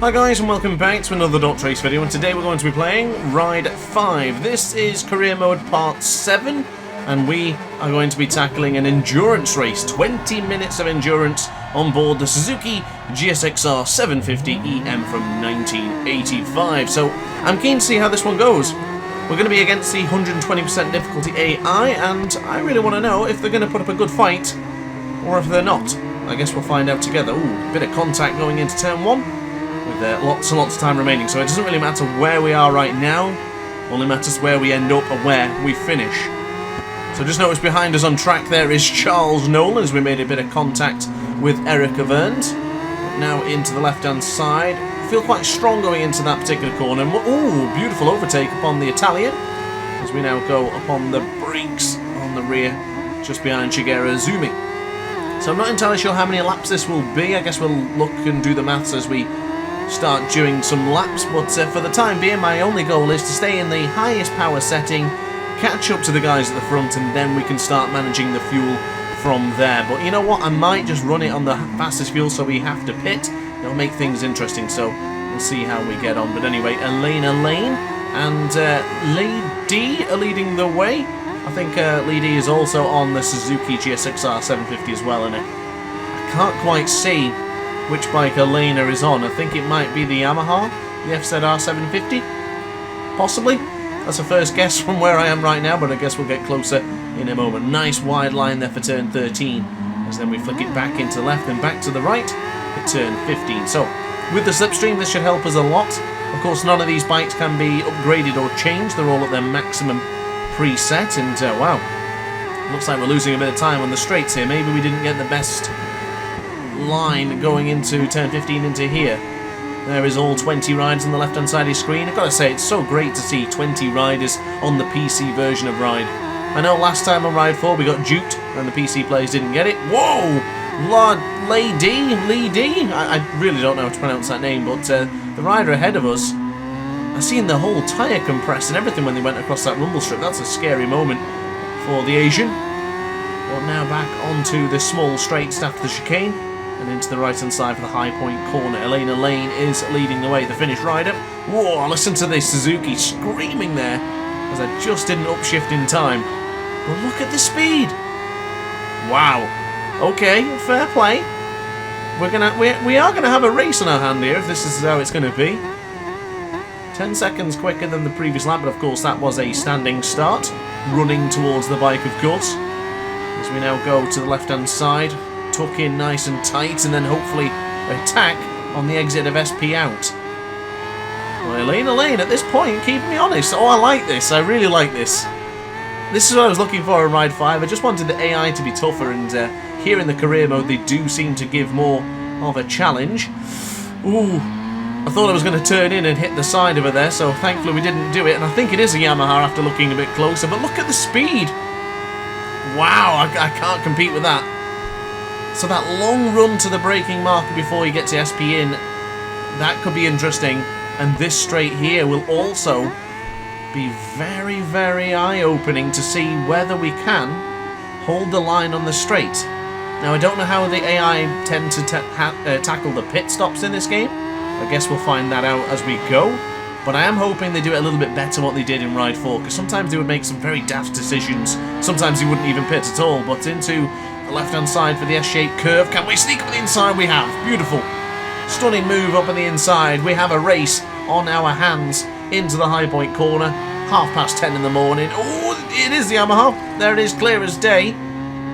Hi guys and welcome back to another DrAce video, and today we're going to be playing Ride 5. This is Career Mode Part 7 and we are going to be tackling an endurance race. 20 minutes of endurance on board the Suzuki GSXR 750 EM from 1985. So I'm keen to see how this one goes. We're going to be against the 120% difficulty AI, and I really want to know if they're going to put up a good fight or if they're not. I guess we'll find out together. Ooh, bit of contact going into turn 1. With lots and lots of time remaining, so it doesn't really matter where we are right now, only matters where we end up and where we finish. So just notice behind us on track there is Charles Nolan, as we made a bit of contact with Erica Verns. Now into the left hand side, feel quite strong going into that particular corner. Ooh, beautiful overtake upon the Italian, as we now go upon the brakes on the rear, just behind Shigeru Azumi. So I'm not entirely sure how many laps this will be. I guess we'll look and do the maths as we start doing some laps, but for the time being my only goal is to stay in the highest power setting, catch up to the guys at the front, and then we can start managing the fuel from there. But you know what, I might just run it on the fastest fuel so we have to pit. It'll make things interesting, so we'll see how we get on. But anyway, Lane and Lady are leading the way. I think Lady is also on the Suzuki GSXR 750 as well, and I can't quite see which bike Elena is on. I think it might be the Yamaha, the FZR 750, possibly. That's a first guess from where I am right now, but I guess we'll get closer in a moment. Nice wide line there for turn 13, as then we flick it back into the left and back to the right for turn 15. So with the slipstream, this should help us a lot. Of course, none of these bikes can be upgraded or changed. They're all at their maximum preset, and wow, looks like we're losing a bit of time on the straights here. Maybe we didn't get the best line going into turn 15 into here. There is all 20 riders on the left hand side of your screen. I've got to say, it's so great to see 20 riders on the PC version of Ride. I know last time on Ride 4 we got duped and the PC players didn't get it. Whoa! Lady? I really don't know how to pronounce that name, but the rider ahead of us, I seen the whole tyre compressed and everything when they went across that rumble strip. That's a scary moment for the Asian. But now back onto the small straights after the chicane, and into the right hand side for the high point corner. Elena Lane is leading the way, the Finnish rider. Whoa, listen to this Suzuki screaming there, as I just didn't upshift in time. But look at the speed. Wow. Okay, fair play. We are gonna have a race on our hand here if this is how it's gonna be. 10 seconds quicker than the previous lap, but of course that was a standing start. Running towards the bike, of course. As we now go to the left hand side, tuck in nice and tight, and then hopefully attack on the exit of SP out. Well, Elena Lane at this point keeping me honest. Oh, I like this. I really like this. This is what I was looking for in Ride 5. I just wanted the AI to be tougher, and here in the career mode they do seem to give more of a challenge. Ooh, I thought I was going to turn in and hit the side of her there, so thankfully we didn't do it, and I think it is a Yamaha after looking a bit closer, but look at the speed. Wow, I can't compete with that. So that long run to the braking marker before you get to SP in, that could be interesting. And this straight here will also be very, very eye-opening to see whether we can hold the line on the straight. Now, I don't know how the AI tend to tackle the pit stops in this game. I guess we'll find that out as we go. But I am hoping they do it a little bit better what they did in Ride 4, because sometimes they would make some very daft decisions. Sometimes they wouldn't even pit at all, but into the left-hand side for the S-shaped curve. Can we sneak up the inside? We have. Beautiful. Stunning move up on the inside. We have a race on our hands into the high point corner. 10:30 in the morning. Oh, it is the Yamaha. There it is, clear as day.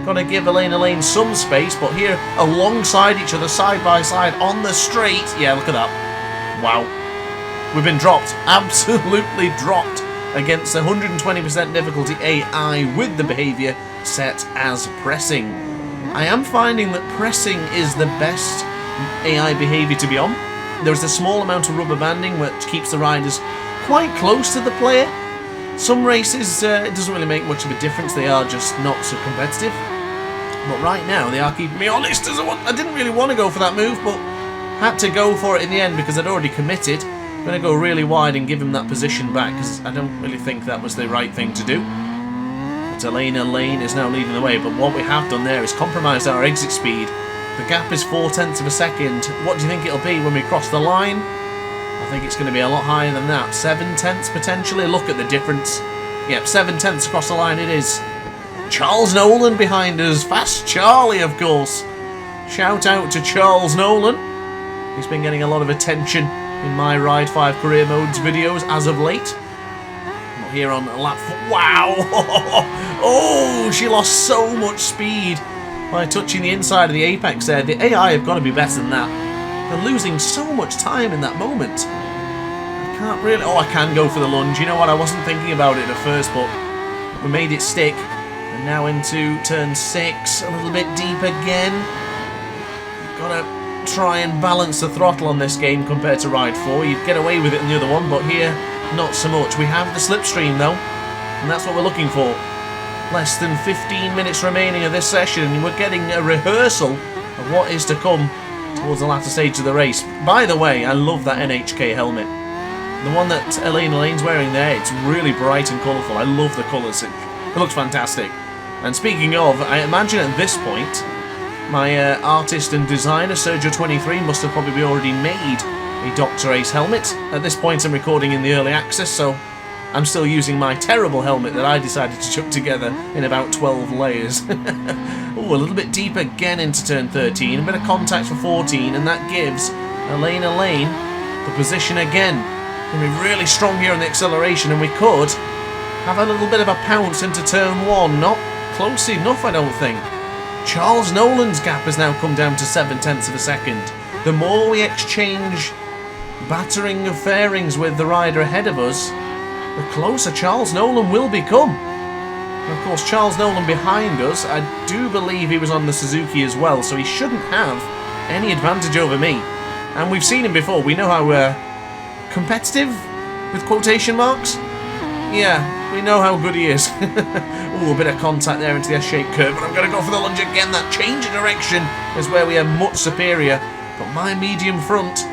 Got to give Elena Lane some space, but here alongside each other, side by side on the straight. Yeah, look at that. Wow. We've been dropped. Absolutely dropped against the 120% difficulty AI with the behaviour set as pressing. I am finding that pressing is the best AI behaviour to be on. There's a small amount of rubber banding which keeps the riders quite close to the player. Some races it doesn't really make much of a difference, they are just not so competitive. But right now they are keeping me honest. I didn't really want to go for that move, but had to go for it in the end because I'd already committed. I'm going to go really wide and give him that position back, because I don't really think that was the right thing to do. But Elena Lane is now leading the way, but what we have done there is compromised our exit speed. The The gap is 0.4 of a second. What do you think it'll be when we cross the line? I think it's going to be a lot higher than that. 0.7 potentially. Look at the difference. Yep, 0.7 across the line it is. Charles Nolan behind us. Fast Charlie, of course. Shout out to Charles Nolan. He's been getting a lot of attention in my Ride 5 Career Modes videos as of late. Not here on lap 4. Wow! Oh, she lost so much speed by touching the inside of the apex there. The AI have got to be better than that. They're losing so much time in that moment. I can't really... Oh, I can go for the lunge. You know what? I wasn't thinking about it at first, but we made it stick. And now into turn 6. A little bit deep again. Got to try and balance the throttle on this game compared to Ride 4. You'd get away with it in the other one, but here, not so much. We have the slipstream, though, and that's what we're looking for. Less than 15 minutes remaining of this session, and we're getting a rehearsal of what is to come towards the latter stage of the race. By the way, I love that NHK helmet. The one that Elena Lane's wearing there, it's really bright and colourful. I love the colours. It looks fantastic. And speaking of, I imagine at this point, my artist and designer, Sergio23, must have probably already made a DrAce helmet. At this point, I'm recording in the early access, so I'm still using my terrible helmet that I decided to chuck together in about 12 layers. Oh, a little bit deep again into turn 13, a bit of contact for 14, and that gives Elena Lane the position again. Going to be really strong here on the acceleration, and we could have a little bit of a pounce into turn 1. Not close enough, I don't think. Charles Nolan's gap has now come down to 0.7 of a second. The more we exchange battering of fairings with the rider ahead of us, the closer Charles Nolan will become. And of course, Charles Nolan behind us, I do believe he was on the Suzuki as well, so he shouldn't have any advantage over me. And we've seen him before. We know how competitive, with quotation marks. Yeah, we know how good he is. Ooh, a bit of contact there into the S-shaped curve, but I'm going to go for the lunge again. That change of direction is where we are much superior, but my medium front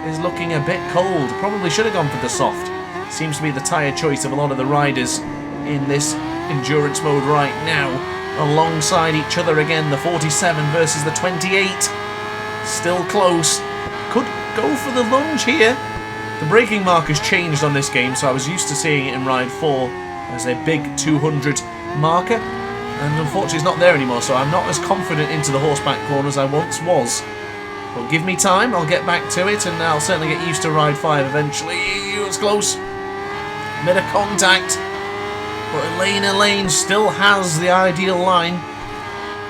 is looking a bit cold. Probably should have gone for the soft. Seems to be the tyre choice of a lot of the riders in this endurance mode right now. Alongside each other again, the 47 versus the 28. Still close. Could go for the lunge here. The braking mark has changed on this game, so I was used to seeing it in Ride 4 as a big 200 marker. And unfortunately it's not there anymore, so I'm not as confident into the horseback corner as I once was. But give me time, I'll get back to it, and I'll certainly get used to Ride 5 eventually. It was close. Bit of contact, but Elena Lane still has the ideal line.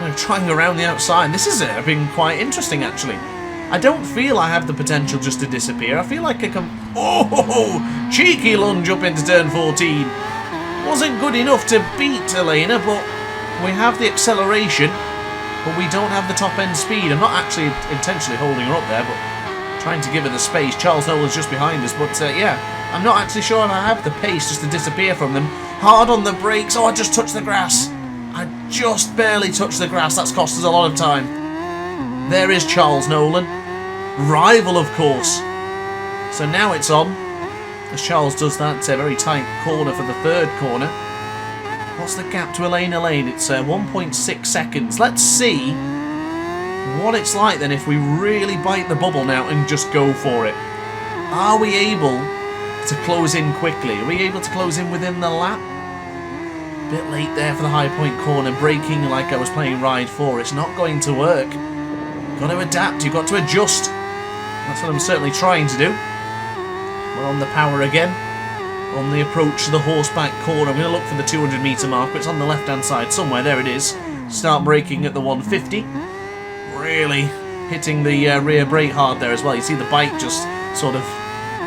I'm trying around the outside. This is been quite interesting, actually. I don't feel I have the potential just to disappear. I feel like I can... Oh, cheeky lunge up into turn 14. Wasn't good enough to beat Elena, but we have the acceleration, but we don't have the top end speed. I'm not actually intentionally holding her up there, but trying to give her the space. Charles Nolan's just behind us, but yeah, I'm not actually sure if I have the pace just to disappear from them. Hard on the brakes. Oh, I just touched the grass. I just barely touched the grass. That's cost us a lot of time. There is Charles Nolan. Rival, of course. So now it's on. As Charles does that very tight corner for the third corner. What's the gap to Elena Lane? It's 1.6 seconds. Let's see what it's like then if we really bite the bubble now and just go for it. Are we able to close in quickly? Are we able to close in within the lap? A bit late there for the high point corner, braking like I was playing Ride 4. It's not going to work. Got to adapt, you've got to adjust. That's what I'm certainly trying to do. We're on the power again. On the approach to the horseback corner. I'm going to look for the 200 metre mark, but it's on the left hand side somewhere. There it is. Start braking at the 150. Really hitting the rear brake hard there as well. You see the bike just sort of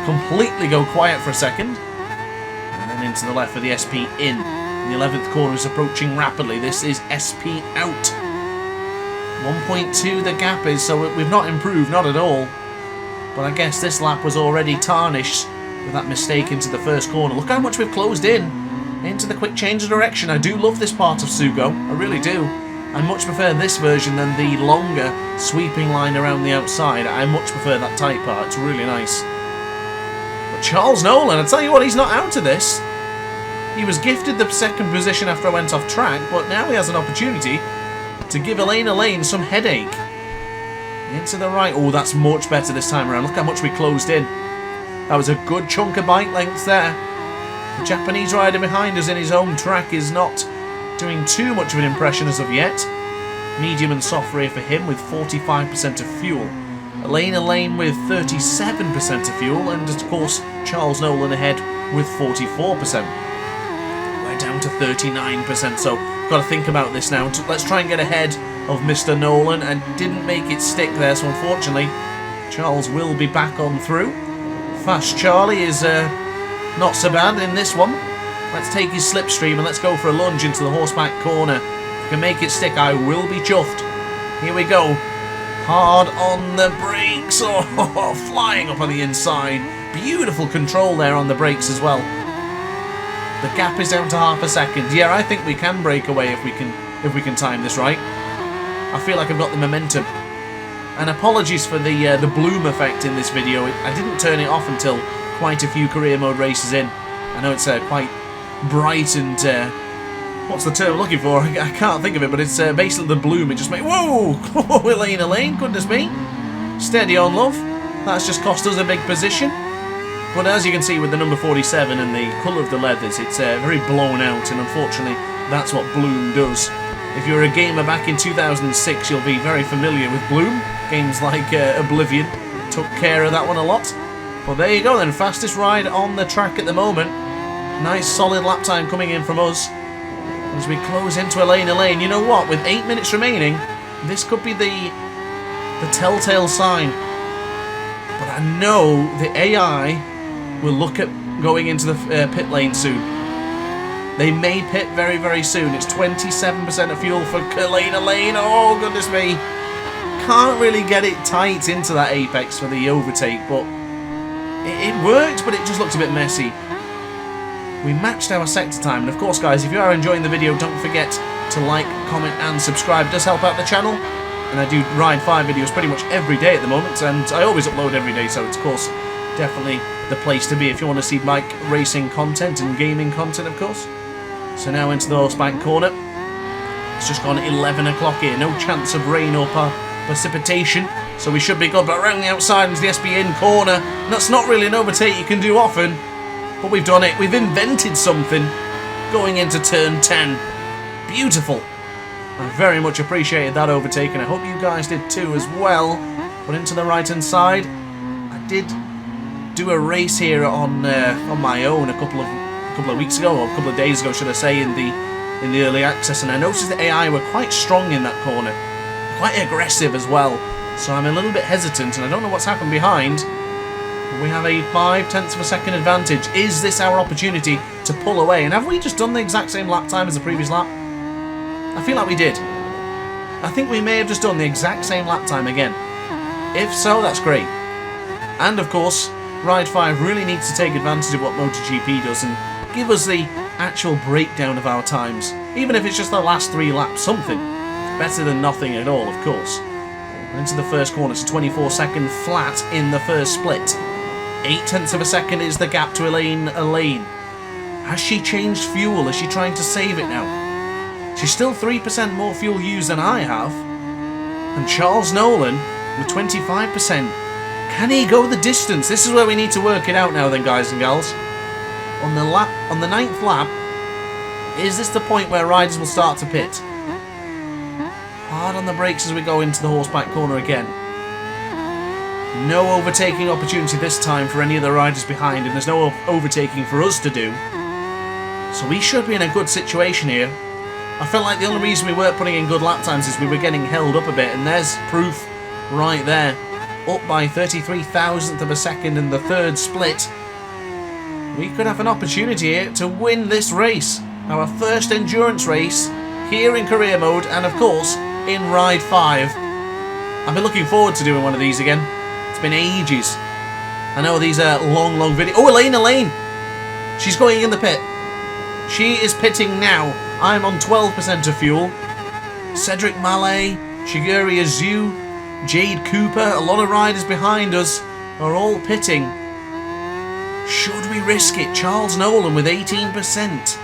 completely go quiet for a second. And then into the left for the SP in. The 11th corner is approaching rapidly. This is SP out. 1.2 the gap is, so we've not improved, not at all. But I guess this lap was already tarnished with that mistake into the first corner. Look how much we've closed in into the quick change of direction. I do love this part of Sugo, I really do. I much prefer this version than the longer sweeping line around the outside. I much prefer that tight part, it's really nice. But Charles Nolan, I tell you what, he's not out of this. He was gifted the second position after I went off track, but now he has an opportunity to give Elena Lane some headache. Into the right. Oh, that's much better this time around. Look how much we closed in. That was a good chunk of bike length there. The Japanese rider behind us in his own track is not doing too much of an impression as of yet. Medium and soft rear for him with 45% of fuel. Elaine with 37% of fuel, and of course Charles Nolan ahead with 44%. We're down to 39%, so got to think about this now. Let's try and get ahead of Mr. Nolan, and didn't make it stick there, so unfortunately Charles will be back on through. Fast Charlie is not so bad in this one. Let's take his slipstream and let's go for a lunge into the horseback corner. If I can make it stick, I will be chuffed. Here we go. Hard on the brakes. Oh, flying up on the inside. Beautiful control there on the brakes as well. The gap is down to half a second. Yeah, I think we can break away if we can time this right. I feel like I've got the momentum. And apologies for the bloom effect in this video. I didn't turn it off until quite a few career mode races in. I know it's quite bright and what's the term I'm looking for? I can't think of it, but it's basically the bloom. It just made whoa, Elaine, goodness me, steady on, love. That's just cost us a big position. But as you can see with the number 47 and the colour of the leathers, it's very blown out, and unfortunately that's what bloom does. If you're a gamer back in 2006, you'll be very familiar with bloom. Games like Oblivion took care of that one a lot. Well, there you go then, fastest ride on the track at the moment. Nice solid lap time coming in from us as we close into Elaine. You know what, with 8 minutes remaining, this could be the telltale sign. But I know the AI will look at going into the pit lane soon. They may pit very, very soon. It's 27% of fuel for Elaine. Oh, goodness me. Can't really get it tight into that apex for the overtake, but it worked, but it just looked a bit messy. We matched our sector time, and of course, guys, if you are enjoying the video, don't forget to like, comment, and subscribe. It does help out the channel, and I do Ride 5 videos pretty much every day at the moment, and I always upload every day, so it's, of course, definitely the place to be if you want to see bike racing content and gaming content, of course. So now into the horseback corner. It's just gone 11 o'clock here. No chance of rain or precipitation, so we should be good. But around the outside into the SBN corner. And that's not really an overtake you can do often, but we've done it. We've invented something going into turn 10. Beautiful. I very much appreciated that overtake, and I hope you guys did too as well. But into the right hand side, I did do a race here on my own a couple of weeks ago, or a couple of days ago, should I say, in the early access, and I noticed the AI were quite strong in that corner, quite aggressive as well. So I'm a little bit hesitant, and I don't know what's happened behind. We have a 0.5 of a second advantage. Is this our opportunity to pull away? And have we just done the exact same lap time as the previous lap? I feel like we did. I think we may have just done the exact same lap time again. If so, that's great. And of course, Ride 5 really needs to take advantage of what MotoGP does and give us the actual breakdown of our times. Even if it's just the last 3 laps, something. It's better than nothing at all, of course. And into the first corner, it's a 24-second flat in the first split. 0.8 of a second is the gap to Elaine. Has she changed fuel? Is she trying to save it now? She's still 3% more fuel used than I have. And Charles Nolan with 25%. Can he go the distance? This is where we need to work it out now then, guys and gals. On the 9th lap, is this the point where riders will start to pit? Hard on the brakes as we go into the horseback corner again. No overtaking opportunity this time for any of the riders behind, and there's no overtaking for us to do. So we should be in a good situation here. I felt like the only reason we weren't putting in good lap times is we were getting held up a bit, and there's proof right there. Up by 33,000th of a second in the third split. We could have an opportunity here to win this race. Our first endurance race here in career mode, and of course in Ride 5. I've been looking forward to doing one of these again. It's been ages. I know these are long videos. Oh, Elaine! She's going in the pit. She is pitting now. I'm on 12% of fuel. Cedric Mallet, Shigeru Azu, Jade Cooper, a lot of riders behind us are all pitting. Should we risk it? Charles Nolan with 18%.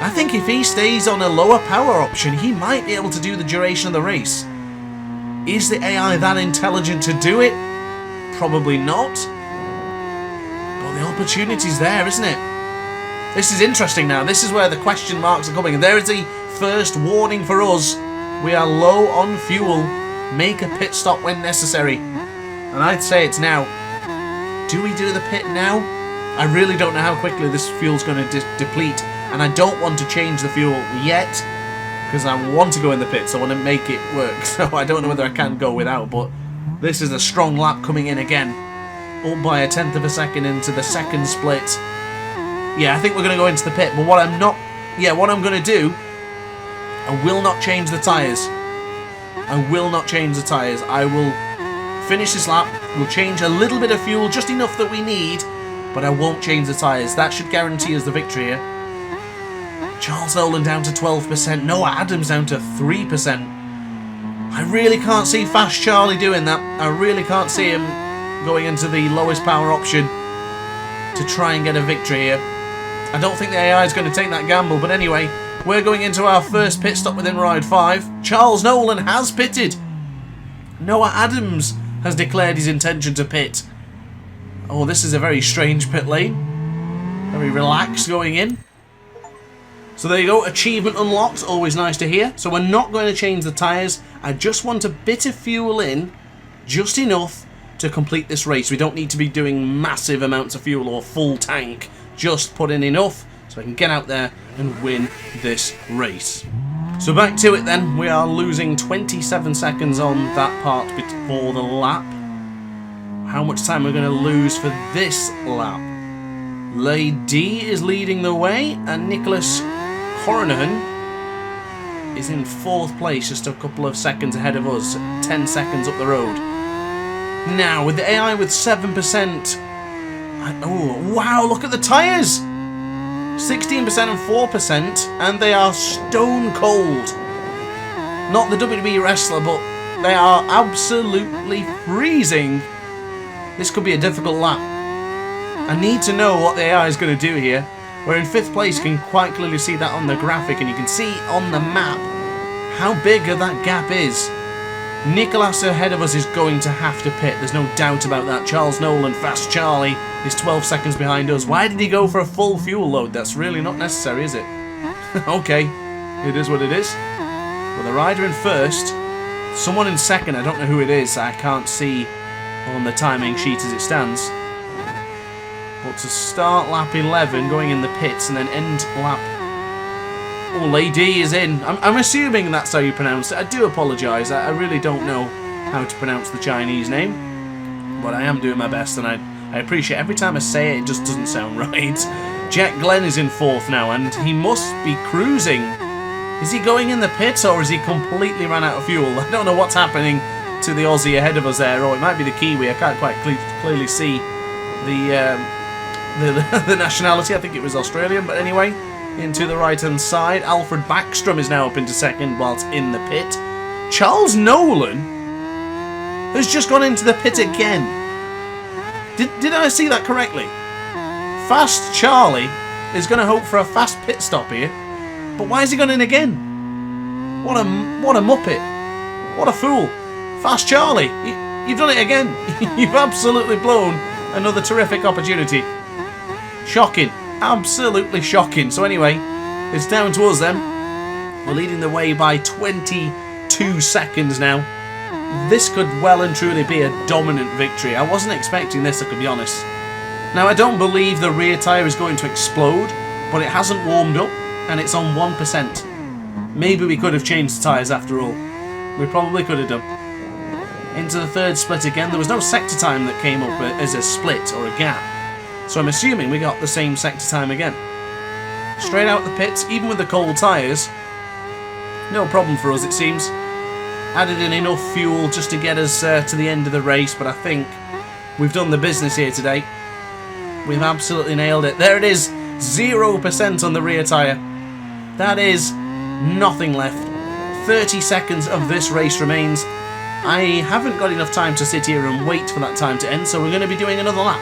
I think if he stays on a lower power option, he might be able to do the duration of the race. Is the AI that intelligent to do it? Probably not. But the opportunity's there, isn't it? This is interesting now. This is where the question marks are coming. And there is the first warning for us. We are low on fuel. Make a pit stop when necessary. And I'd say it's now. Do we do the pit now? I really don't know how quickly this fuel's going to deplete. And I don't want to change the fuel yet. Because I want to go in the pits. I want to make it work. So I don't know whether I can go without. But this is a strong lap coming in again. Up by 1/10 of a second into the second split. Yeah, I think we're going to go into the pit. But what I'm going to do, I will not change the tyres. I will not change the tyres. I will finish this lap. We'll change a little bit of fuel, just enough that we need. But I won't change the tyres. That should guarantee us the victory here. Charles Nolan down to 12%. Noah Adams down to 3%. I really can't see Fast Charlie doing that. I really can't see him going into the lowest power option to try and get a victory here. I don't think the AI is going to take that gamble, but anyway, we're going into our first pit stop within Ride 5. Charles Nolan has pitted. Noah Adams has declared his intention to pit. Oh, this is a very strange pit lane. Very relaxed going in. So there you go, achievement unlocked, always nice to hear. So we're not going to change the tyres. I just want a bit of fuel in, just enough to complete this race. We don't need to be doing massive amounts of fuel or full tank. Just put in enough so I can get out there and win this race. So back to it then. We are losing 27 seconds on that part before the lap. How much time are we going to lose for this lap? Lady is leading the way, and Nicholas Hornahan is in 4th place, just a couple of seconds ahead of us, 10 seconds up the road. Now, with the AI with 7%, oh, wow, look at the tyres! 16% and 4%, and they are stone cold. Not the WWE wrestler, but they are absolutely freezing. This could be a difficult lap. I need to know what the AI is going to do here. We're in 5th place, you can quite clearly see that on the graphic, and you can see on the map how big that gap is. Nicholas ahead of us is going to have to pit, there's no doubt about that. Charles Nolan, Fast Charlie, is 12 seconds behind us. Why did he go for a full fuel load? That's really not necessary, is it? Okay, it is what it is. Well, the rider in 1st, someone in 2nd, I don't know who it is, I can't see on the timing sheet as it stands. But to start lap 11, going in the pits, and then end lap... Oh, Lady is in. I'm assuming that's how you pronounce it. I do apologise. I really don't know how to pronounce the Chinese name. But I am doing my best, and I appreciate every time I say it, it just doesn't sound right. Jack Glenn is in 4th now, and he must be cruising. Is he going in the pits, or is he completely run out of fuel? I don't know what's happening to the Aussie ahead of us there. Or it might be the Kiwi. I can't quite clearly see the nationality. I think it was Australian, but anyway, into the right hand side. Alfred Backstrom is now up into 2nd whilst in the pit. Charles Nolan has just gone into the pit again. Did I see that correctly? Fast Charlie is going to hope for a fast pit stop here, but why has he gone in again? What a muppet. What a fool. Fast Charlie, you've done it again. You've absolutely blown another terrific opportunity. Shocking. Absolutely shocking. So anyway, it's down to us then. We're leading the way by 22 seconds now. This could well and truly be a dominant victory. I wasn't expecting this, I could be honest. Now, I don't believe the rear tyre is going to explode, but it hasn't warmed up, and it's on 1%. Maybe we could have changed the tyres after all. We probably could have done. Into the 3rd split again. There was no sector time that came up as a split or a gap. So I'm assuming we got the same sector time again. Straight out the pits, even with the cold tyres. No problem for us, it seems. Added in enough fuel just to get us to the end of the race, but I think we've done the business here today. We've absolutely nailed it. There it is, 0% on the rear tyre. That is nothing left. 30 seconds of this race remains. I haven't got enough time to sit here and wait for that time to end, so we're going to be doing another lap.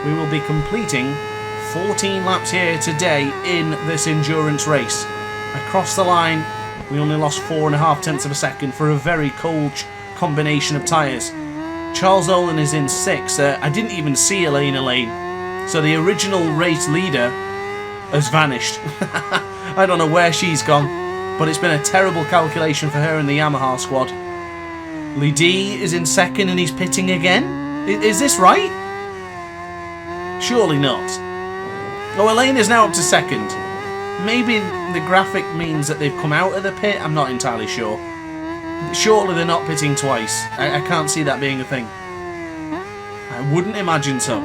We will be completing 14 laps here today in this endurance race. Across the line, we only lost 4.5 tenths of a second for a very cold combination of tyres. Charles Olin is in 6th. I didn't even see Elena Lane. So the original race leader has vanished. I don't know where she's gone, but it's been a terrible calculation for her in the Yamaha squad. Lee D is in 2nd and he's pitting again? Is this right? Surely not. Oh, Elaine is now up to 2nd. Maybe the graphic means that they've come out of the pit. I'm not entirely sure. Surely they're not pitting twice. I can't see that being a thing. I wouldn't imagine so.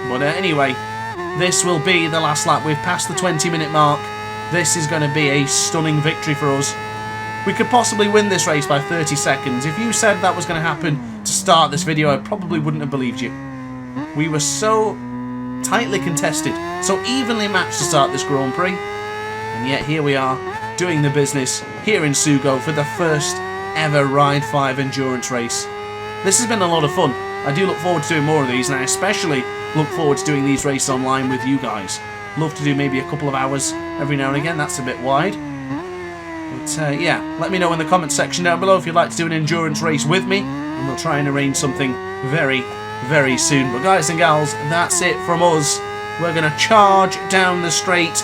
But anyway, this will be the last lap. We've passed the 20-minute mark. This is going to be a stunning victory for us. We could possibly win this race by 30 seconds. If you said that was going to happen to start this video, I probably wouldn't have believed you. We were so tightly contested, so evenly matched to start this Grand Prix. And yet here we are, doing the business here in Sugo for the first ever Ride 5 endurance race. This has been a lot of fun. I do look forward to doing more of these, and I especially look forward to doing these races online with you guys. Love to do maybe a couple of hours every now and again. That's a bit wide. But yeah, let me know in the comments section down below if you'd like to do an endurance race with me, and we'll try and arrange something very, very soon. But guys and gals, that's it from us. We're going to charge down the straight,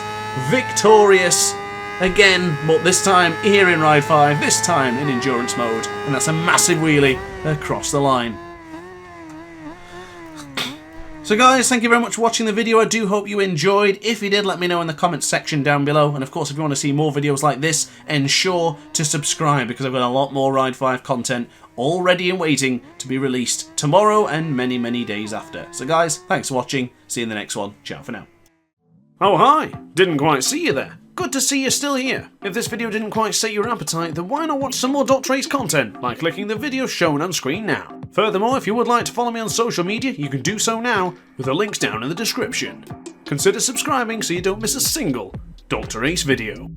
victorious again, but this time here in Ride 5, this time in endurance mode, and that's a massive wheelie across the line. So guys, thank you very much for watching the video. I do hope you enjoyed. If you did, let me know in the comments section down below. And of course, if you want to see more videos like this, ensure to subscribe, because I've got a lot more Ride 5 content all ready and waiting to be released tomorrow and many, many days after. So guys, thanks for watching. See you in the next one. Ciao for now. Oh hi, didn't quite see you there. Good to see you're still here. If this video didn't quite set your appetite, then why not watch some more DrAce content by clicking the video shown on screen now. Furthermore, if you would like to follow me on social media, you can do so now with the links down in the description. Consider subscribing so you don't miss a single DrAce video.